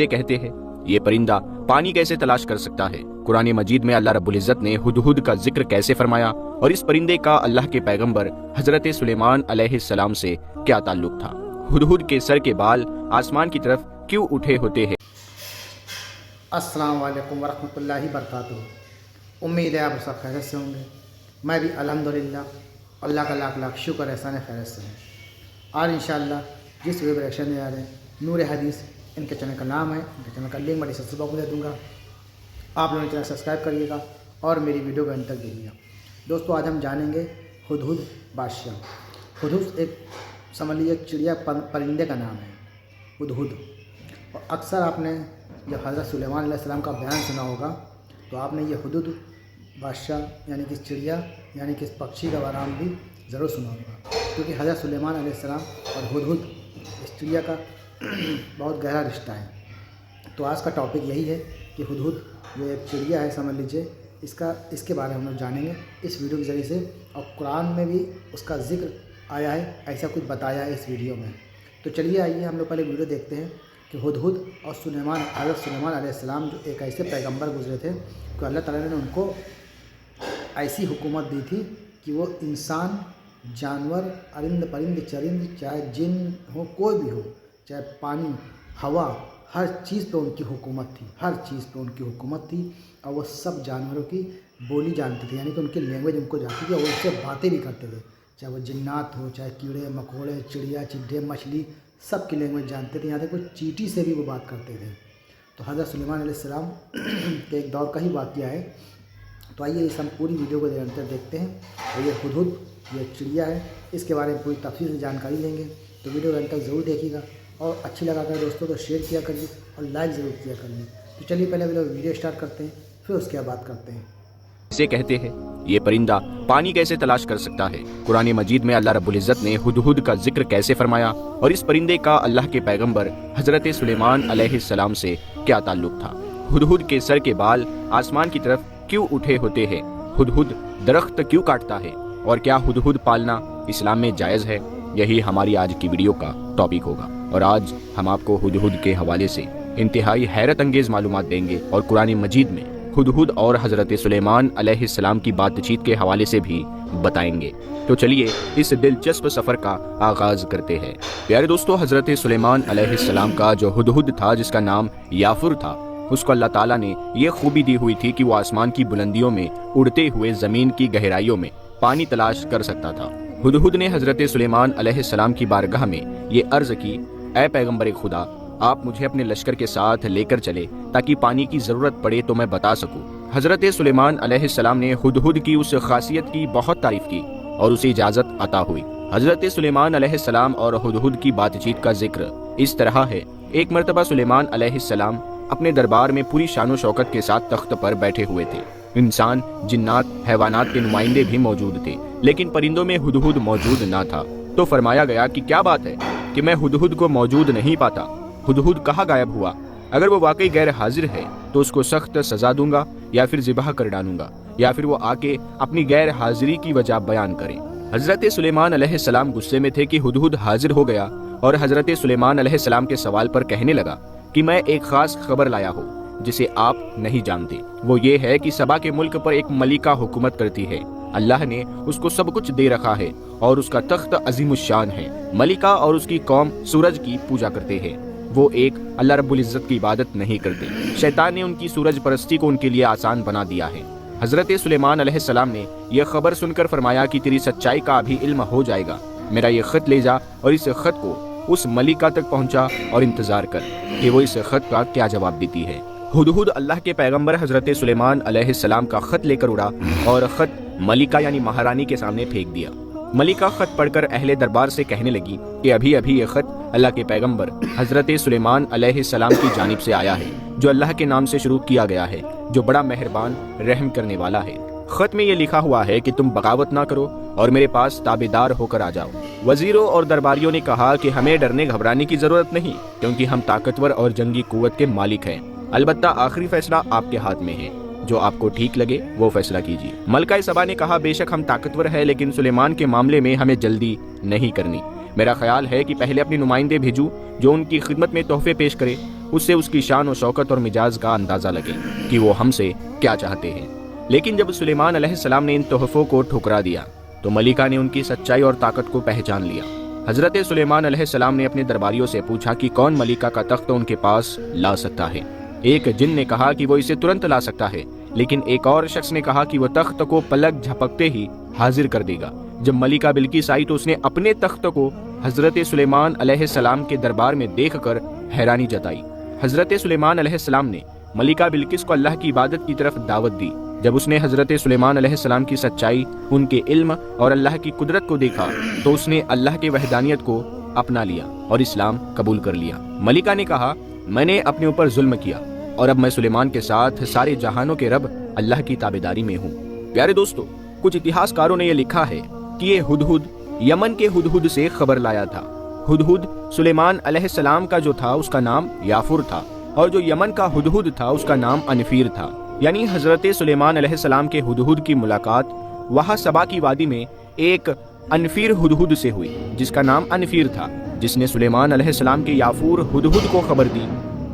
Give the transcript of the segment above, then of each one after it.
इसे कहते हैं। ये परिंदा पानी कैसे तलाश कर सकता है? कुरान मजीद में अल्लाह रब्बुल इज्जत ने हुदहुद का जिक्र कैसे फरमाया और इस परिंदे का अल्लाह के पैगंबर हजरत सुलेमान अलैहिस्सलाम से क्या ताल्लुक था? हुदहुद के सर के बाल आसमान की तरफ क्यों उठे होते हैं? अस्सलाम वालेकुम वरहमतुल्लाहि बरकातुहू। उम्मीद है आप सब खैरियत से होंगे। मैं भी अल्हम्दुलिल्लाह अल्लाह का लाख लाख शुक्र एहसान खैरियत से हूँ। आज इंशाअल्लाह जिस वीडियो रिएक्शन देने आ रहे हैं नूर हदीस, इनके चैनल का नाम है। इनके चैनल का लिंक मैं डिस्क्रिप्शन बॉक्स में दे दूँगा। आप लोग चैनल सब्सक्राइब करिएगा और मेरी वीडियो को अंत तक देखिएगा। दोस्तों, आज हम जानेंगे हुदहुद बादशाह। हुदहुद एक समझ लीजिए चिड़िया परिंदे का नाम है, हुदहुद। और अक्सर आपने जब हज़रत सुलेमान अलैहिस्सलाम का बयान सुना होगा तो आपने ये हुदहुद बादशाह यानी कि चिड़िया यानी कि पक्षी का नाम भी ज़रूर सुना होगा, क्योंकि हज़रत सुलेमान अलैहिस्सलाम और हुदहुद इस चिड़िया का बहुत गहरा रिश्ता है। तो आज का टॉपिक यही है कि हुदहुद जो एक चिड़िया है, समझ लीजिए इसके बारे में हम लोग जानेंगे इस वीडियो के ज़रिए से। और कुरान में भी उसका जिक्र आया है, ऐसा कुछ बताया है इस वीडियो में। तो चलिए आइए हम लोग पहले वीडियो देखते हैं कि हुदहुद और हज़रत सुलेमान अलैहिस्सलाम जो एक ऐसे पैगंबर गुजरे थे कि अल्लाह ताला ने उनको ऐसी हुकूमत दी थी कि वो इंसान, जानवर, अरिंद परिंद चरिंद, चाहे जिन हो, कोई भी हो, चाहे पानी, हवा, हर चीज़ पे उनकी हुकूमत थी। हर चीज़ पे उनकी हुकूमत थी और वो सब जानवरों की बोली जानते थे, यानी कि उनकी लैंग्वेज उनको जानती थी और उनसे बातें भी करते थे। चाहे वो जिन्नात हो, चाहे कीड़े मकोड़े, चिड़िया चिड्ढे, मछली, सब की लैंग्वेज जानते थे। यहाँ तक कोई चींटी से भी वो बात करते थे। तो हज़रत सुलेमान अलैहिस्सलाम के एक दौर का ही वाक़या है। तो आइए इस हम पूरी वीडियो को निरंतर देखते हैं। और ये हुदहुद ये चिड़िया है, इसके बारे में पूरी तफसील से जानकारी लेंगे। तो वीडियो अंत तक ज़रूर देखिएगा और अच्छी लगा कर दोस्तों तो शेयर किया करिए और लाइक ज़रूर किया करिए। तो चलिए पहले वीडियो स्टार्ट करते हैं, फिर उसके बाद बात करते हैं। इसे कहते हैं। ये परिंदा पानी कैसे तलाश कर सकता है? कुरान मजीद में अल्लाह रब्बुल इज्जत ने हुदहुद का जिक्र कैसे फरमाया और इस परिंदे का अल्लाह के पैगंबर हजरत सुलेमान अलैहिस्सलाम से क्या ताल्लुक था? हुदहुद के सर के बाल आसमान की तरफ क्यों उठे होते हैं? हुदहुद दरख्त क्यों काटता है? और क्या हुदहुद पालना इस्लाम में जायज़ है? यही हमारी आज की वीडियो का टॉपिक होगा। और आज हम आपको हुदहुद के हवाले से इंतहाई हैरत अंगेज मालूमात देंगे और कुरान मजीद में हुदहुद और हजरत सुलेमान अलैहिस्सलाम की बातचीत के हवाले से भी बताएंगे। तो चलिए इस दिलचस्प सफ़र का आगाज़ करते हैं। प्यारे दोस्तों, हजरत सुलेमान अलैहिस्सलाम का जो हुदहुद था, जिसका नाम याफुर था, उसको अल्लाह ताला ने यह खूबी दी हुई थी कि वो आसमान की बुलंदियों में उड़ते हुए ज़मीन की गहराइयों में पानी तलाश कर सकता था। हुदहुद ने हजरत सुलेमान अलैहिस्सलाम की बारगाह में ये अर्ज़ की, ऐ पैगंबर खुदा, आप मुझे अपने लश्कर के साथ लेकर चले ताकि पानी की ज़रूरत पड़े तो मैं बता सकूं। हजरत सुलेमान अलैहिस्सलाम ने हुदहुद की उस खासियत की बहुत तारीफ की और उसे इजाज़त अता हुई। हजरत सुलेमान अलैहिस्सलाम और हुदहुद की बातचीत का जिक्र इस तरह है। एक मरतबा सुलेमान अलैहिस्सलाम अपने दरबार में पूरी शान शौकत के साथ तख्त पर बैठे हुए थे। इंसान, जिन्नात, हैवानात के नुमाइंदे भी मौजूद थे, लेकिन परिंदों में हुदहुद मौजूद ना था। तो फरमाया गया कि क्या बात है कि मैं हुदहुद को मौजूद नहीं पाता। हुदहुद कहाँ गायब हुआ? अगर वो वाकई गैर हाजिर है तो उसको सख्त सजा दूंगा या फिर ज़िबह कर डालूंगा, या फिर वो आके अपनी गैर हाजिरी की वजह बयान करे। हजरत सुलेमान अलैहिस्सलाम गुस्से में थे कि हुदहुद हाजिर हो गया और हजरत सुलेमान अलैहिस्सलाम के सवाल पर कहने लगा कि मैं एक खास खबर लाया हूँ जिसे आप नहीं जानते। वो ये है कि सबा के मुल्क पर एक मलिका हुकूमत करती है। अल्लाह ने उसको सब कुछ दे रखा है और उसका तख्त अजीमुश्शान है। मलिका और उसकी कौम सूरज की पूजा करते हैं। वो एक अल्लाह रब्बुल इज्जत की इबादत नहीं करते। शैतान ने उनकी सूरज परस्ती को उनके लिए आसान बना दिया है। हजरत सुलेमान अलैहिस्सलाम ने यह खबर सुनकर फरमाया कि तेरी सच्चाई का भी इल्म हो जाएगा। मेरा ये खत ले जा और इस खत को उस मलिका तक पहुंचा और इंतजार कर कि वो इस खत का क्या जवाब देती है। हुदहुद अल्लाह के पैगंबर हजरत सुलेमान अलैहिस्सलाम का खत लेकर उड़ा और खत मलिका यानी महारानी के सामने फेंक दिया। मलिका खत पढ़कर अहले दरबार से कहने लगी कि अभी अभी ये खत अल्लाह के पैगंबर हजरत सुलेमान अलैहिस्सलाम की जानिब से आया है, जो अल्लाह के नाम से शुरू किया गया है, जो बड़ा मेहरबान रहम करने वाला है। खत में ये लिखा हुआ है कि तुम बगावत ना करो और मेरे पास ताबेदार होकर आ जाओ। वजीरों और दरबारियों ने कहा कि हमें डरने घबराने की जरूरत नहीं, क्योंकि हम ताकतवर और जंगी कुव्वत के मालिक हैं। अलबत्ता आखिरी फैसला आपके हाथ में है, जो आपको ठीक लगे वो फैसला कीजिए। मलका सबा ने कहा, बेशक हम ताकतवर है, लेकिन सुलेमान के मामले में हमें जल्दी नहीं करनी। मेरा ख्याल है कि पहले अपने नुमाइंदे भेजूं जो उनकी खिदमत में तोहफे पेश करे उससे उसकी शान और शौकत और मिजाज का अंदाज़ा लगे कि वो हमसे क्या चाहते हैं। लेकिन जब सुलेमान अलैहिस्सलाम ने इन तोहफ़ों को ठुकरा दिया तो मलिका ने उनकी सच्चाई और ताकत को पहचान लिया। हज़रत सुलेमान अलैहिस्सलाम ने अपने दरबारियों से पूछा कि कौन मलिका का तख्त उनके पास ला सकता है। एक जिन ने कहा कि वो इसे तुरंत ला सकता है, लेकिन एक और शख्स ने कहा कि वो तख्त को पलक झपकते ही हाजिर कर देगा। जब मलिका बिल्किस आई तो उसने अपने तख्त को हज़रत सुलेमान अलैहिस्सलाम के दरबार में देखकर हैरानी जताई। हज़रत सुलेमान अलैहिस्सलाम ने मलिका बिल्किस को अल्लाह की इबादत की तरफ दावत दी। जब उसने हज़रत सुलेमान अलैहिस्सलाम की सच्चाई, उनके इल्म और अल्लाह की कुदरत को देखा तो उसने अल्लाह के वहदानियत को अपना लिया और इस्लाम कबूल कर लिया। मलिका ने कहा, मैंने अपने ऊपर जुल्म किया और अब मैं सुलेमान के साथ सारे जहानों के रब अल्लाह की ताबेदारी में हूँ। प्यारे दोस्तों, कुछ इतिहासकारों ने यह लिखा है कि ये हुदहुद यमन के हुदहुद से खबर लाया था। हुदहुद सुलेमान अलैहिस्सलाम का जो था उसका नाम याफुर था और जो यमन का हुदहुद था उसका नाम अनफीर था। यानी हजरत सुलेमान अलैहिस्सलाम के हुदहुद की मुलाकात वहाँ सबा की वादी में एक अनफीर हुदहुद से हुई जिसका नाम अनफीर था, जिसने सुलेमान अलैहिस्सलाम के याफूर हुदहुद को खबर दी।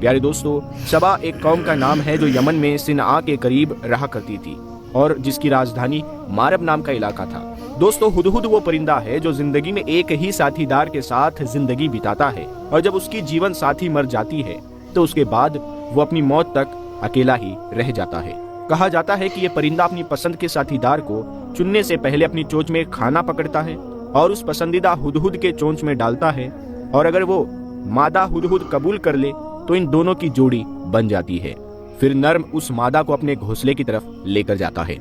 प्यारे दोस्तों, सबा एक कौम का नाम है जो यमन में सिनआ के करीब रहा करती थी और जिसकी राजधानी मारब नाम का इलाका था। दोस्तों, हुदहुद वो परिंदा है जो जिंदगी में एक ही साथीदार के साथ जिंदगी बिताता है और जब उसकी जीवन साथी मर जाती है तो उसके बाद वो अपनी मौत तक अकेला ही रह जाता है। कहा जाता है कि ये परिंदा अपनी पसंद के साथीदार को चुनने से पहले अपनी चोंच में खाना पकड़ता है और उस पसंदीदा हुदहुद के चोंच में डालता है और अगर वो मादा हुदहुद कबूल कर ले तो इन दोनों की जोड़ी बन जाती है। फिर नर्म उस मादा को अपने घोंसले की तरफ लेकर जाता है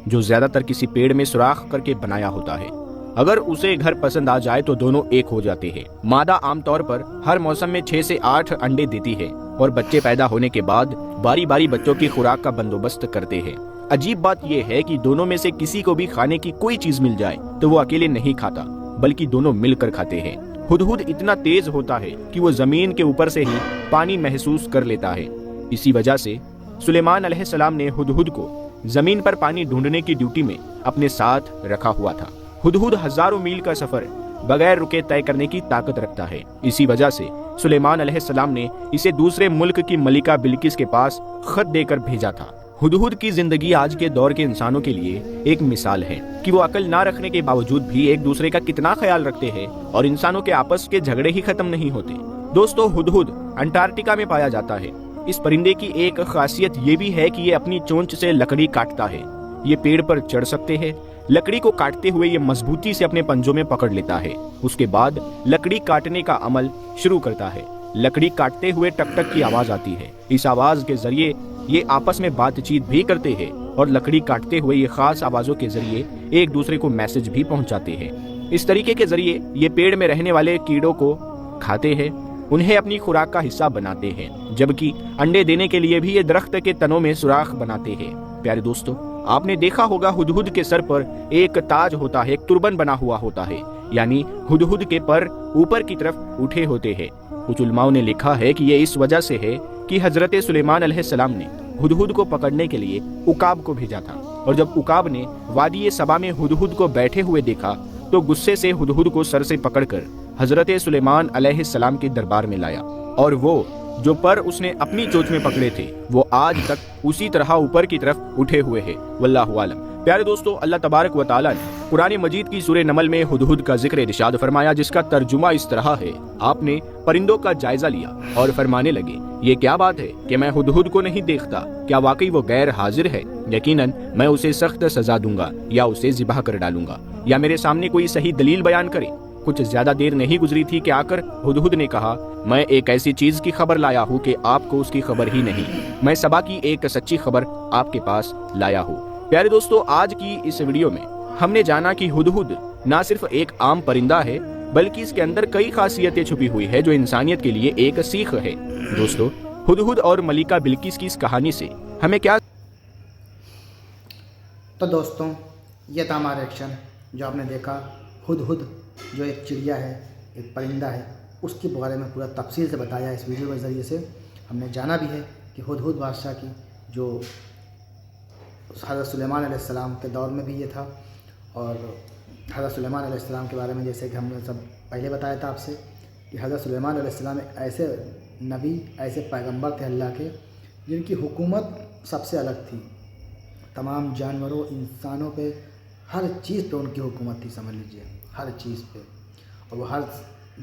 जो ज्यादातर किसी पेड़ में सुराख करके बनाया होता है। अगर उसे घर पसंद आ जाए तो दोनों एक हो जाते हैं। मादा आमतौर पर हर मौसम में 6 से 8 अंडे देती है और बच्चे पैदा होने के बाद बारी बारी बच्चों की खुराक का बंदोबस्त करते हैं। अजीब बात यह है कि दोनों में से किसी को भी खाने की कोई चीज मिल जाए तो वो अकेले नहीं खाता बल्कि दोनों मिलकर खाते हैं। हुदहुद इतना तेज होता है कि वो जमीन के ऊपर से ही पानी महसूस कर लेता है। इसी वजह से सुलेमान अलैहिस्सलाम ने हुदहुद को जमीन पर पानी ढूंढने की ड्यूटी में अपने साथ रखा हुआ था। हुदहुद हजारों मील का सफर बगैर रुके तय करने की ताकत रखता है। इसी वजह से सुलेमान अलैहिस्सलाम ने इसे दूसरे मुल्क की मलिका बिल्किस के पास खत देकर भेजा था। हुदहुद की जिंदगी आज के दौर के इंसानों के लिए एक मिसाल है कि वो अकल ना रखने के बावजूद भी एक दूसरे का कितना ख्याल रखते हैं और इंसानों के आपस के झगड़े ही खत्म नहीं होते। दोस्तों, हुदहुद अंटार्कटिका में पाया जाता है। इस परिंदे की एक खासियत ये भी है कि ये अपनी चोंच से लकड़ी काटता है। ये पेड़ पर चढ़ सकते हैं। लकड़ी को काटते हुए ये मजबूती से अपने पंजों में पकड़ लेता है। उसके बाद लकड़ी काटने का अमल शुरू करता है। लकड़ी काटते हुए टक टक की आवाज आती है। इस आवाज के जरिए ये आपस में बातचीत भी करते हैं और लकड़ी काटते हुए ये खास आवाजों के जरिए एक दूसरे को मैसेज भी पहुंचाते हैं। इस तरीके के जरिए ये पेड़ में रहने वाले कीड़ों को खाते हैं, उन्हें अपनी खुराक का हिस्सा बनाते हैं, जबकि अंडे देने के लिए भी ये दरख्त के तनों में सुराख बनाते हैं। प्यारे दोस्तों, आपने देखा होगा हुदहुद के सर पर एक ताज होता है, एक तुर्बन बना हुआ होता है, यानी हुदहुद के पर ऊपर की तरफ उठे होते हैं। कुछ उलमाओं ने लिखा है कि ये इस वजह से है कि हजरत सुलेमान अलैहिस्सलाम ने हुदहुद को पकड़ने के लिए उकाब को भेजा था और जब उकाब ने वादी सबा में हुदहुद को बैठे हुए देखा तो गुस्से से हुदहुद को सर से पकड़कर हजरत सुलेमान अलैहिस्सलाम के दरबार में लाया और वो जो पर उसने अपनी चोंच में पकड़े थे वो आज तक उसी तरह ऊपर की तरफ उठे हुए हैं। वल्लाहु आलम। प्यारे दोस्तों, अल्लाह तबारक व तआला ने कुरान मजीद की सूरह नमल में हुदहुद का जिक्र इरशाद फरमाया, जिसका तर्जुमा इस तरह है, आपने परिंदों का जायजा लिया और फरमाने लगे, ये क्या बात है कि मैं हुदहुद को नहीं देखता, क्या वाकई वो गैर हाजिर है? यकीनन मैं उसे सख्त सजा दूंगा या उसे जिबा कर डालूंगा, या मेरे सामने कोई सही दलील बयान करे। कुछ ज्यादा देर नहीं गुजरी थी कि आकर हुदहुद ने कहा, मैं एक ऐसी चीज की खबर लाया हूँ कि आपको उसकी खबर ही नहीं। मैं सबा की एक सच्ची खबर आपके पास लाया हूँ। प्यारे दोस्तों, आज की इस वीडियो में हमने जाना कि हुदहुद न सिर्फ एक आम परिंदा है बल्कि इसके अंदर कई खासियतें छुपी हुई है जो इंसानियत के लिए एक सीख है। दोस्तों, हुदहुद और मलिका बिल्किस की इस कहानी से हमें क्या? तो दोस्तों, ये था हमारा रिएक्शन जो आपने देखा। हुदहुद जो एक चिड़िया है, एक परिंदा है, उसके बारे में पूरा तफसील से बताया इस वीडियो के ज़रिए से। हमने जाना भी है कि हुदहुद बादशाह की जो हज़रत सुलेमान अलैहिस्सलाम के दौर में भी ये था और हज़रत सुलेमान अलैहिस्सलाम के बारे में जैसे कि हमने सब पहले बताया था आपसे कि हज़रत सुलेमान अलैहिस्सलाम एक ऐसे نبی، ایسے پیغمبر تھے اللہ کے جن کی حکومت سب سے الگ تھی. تمام جانوروں، انسانوں پہ، ہر چیز پہ ان کی حکومت تھی، سمجھ لیجیے ہر چیز پہ. اور وہ ہر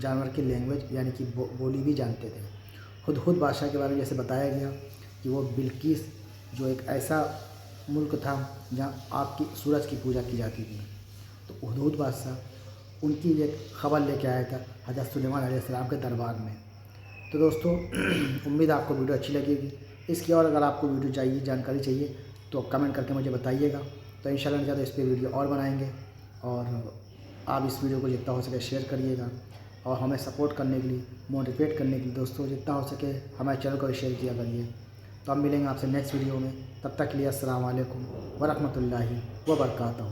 جانور کی لینگویج یعنی کہ بولی بھی جانتے تھے. ہدہد بادشاہ کے بارے میں جیسے بتایا گیا کہ وہ بلقیس جو ایک ایسا ملک تھا جہاں آپ کی سورج کی پوجا کی جاتی تھی، تو ہدہد بادشاہ ان کی ایک خبر لے کے آیا تھا حضرت سلیمان علیہ السلام کے دربار میں. تو دوستو امید آپ کو ویڈیو اچھی لگے گی. اس کی اور اگر آپ کو ویڈیو چاہیے، جانکاری چاہیے تو کمنٹ کر کے مجھے بتائیے گا. تو انشاءاللہ زیادہ اس پہ ویڈیو اور بنائیں گے. اور آپ اس ویڈیو کو جتنا ہو سکے شیئر کریے گا، اور ہمیں سپورٹ کرنے کے لیے، موٹیویٹ کرنے کے لیے دوستوں جتنا ہو سکے ہمارے چینل کو شیئر کیا کریے. تو ہم ملیں گے آپ سے نیکسٹ ویڈیو میں. تب تک کے لیے السلام علیکم ورحمۃ اللہ وبرکاتہ.